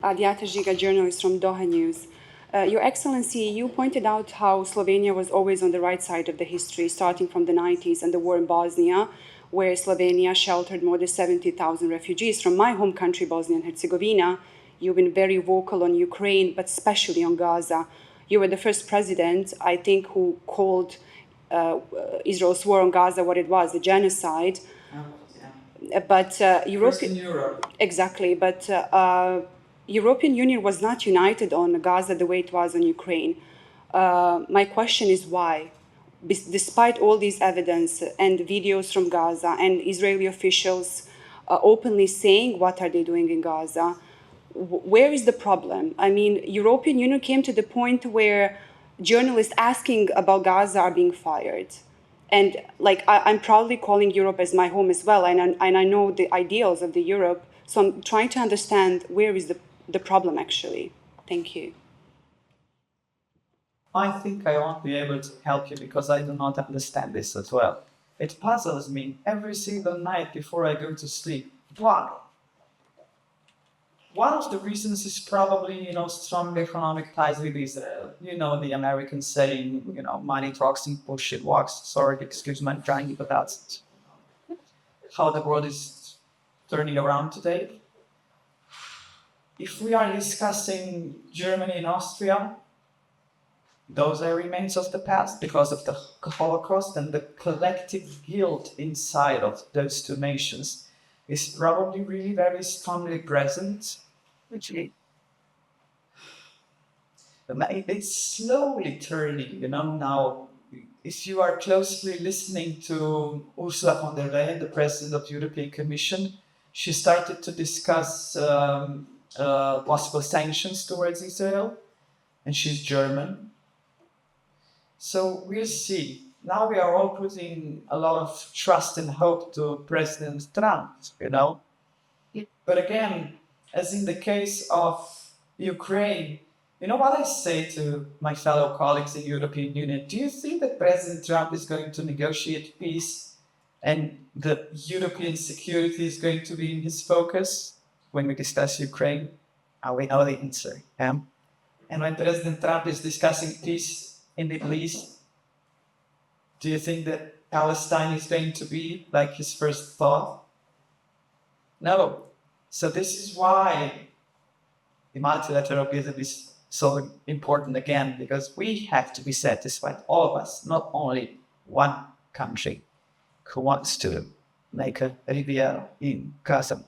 Adijata Ziga, journalist from Doha News. Your Excellency, you pointed out how Slovenia was always on the right side of the history, starting from the 90s and the war in Bosnia, where Slovenia sheltered more than 70,000 refugees from my home country, Bosnia and Herzegovina. You've been very vocal on Ukraine, but especially on Gaza. You were the first president, I think, who called Israel's war on Gaza what it was, a genocide. But Europe. Exactly, but European Union was not united on Gaza the way it was on Ukraine. My question is why? Despite all these evidence and videos from Gaza and Israeli officials openly saying what are they doing in Gaza, where is the problem? I mean, European Union came to the point where journalists asking about Gaza are being fired. And like I'm proudly calling Europe as my home as well, and I know the ideals of the Europe. So I'm trying to understand where is the problem actually. Thank you. I think I won't be able to help you because I do not understand this as well. It puzzles me every single night before I go to sleep. Why? One of the reasons is probably, strong economic ties with Israel. The American saying, money talks and bullshit walks. Sorry, excuse my Chinese, but that's how the world is turning around today. If we are discussing Germany and Austria, those are remains of the past because of the Holocaust, and the collective guilt inside of those two nations is probably really very strongly present, which it's slowly turning, now. If you are closely listening to Ursula von der Leyen, the President of the European Commission, she started to discuss possible sanctions towards Israel, and she's German. So we'll see. Now we are all putting a lot of trust and hope to President Trump, But again, as in the case of Ukraine, what I say to my fellow colleagues in the European Union? Do you think that President Trump is going to negotiate peace and the European security is going to be in his focus when we discuss Ukraine? We know the answer. And when President Trump is discussing peace in the Middle East, do you think that Palestine is going to be like his first thought? No. So this is why the multilateralism is so important again, because we have to be satisfied, all of us, not only one country who wants to make a Riviera in Gaza.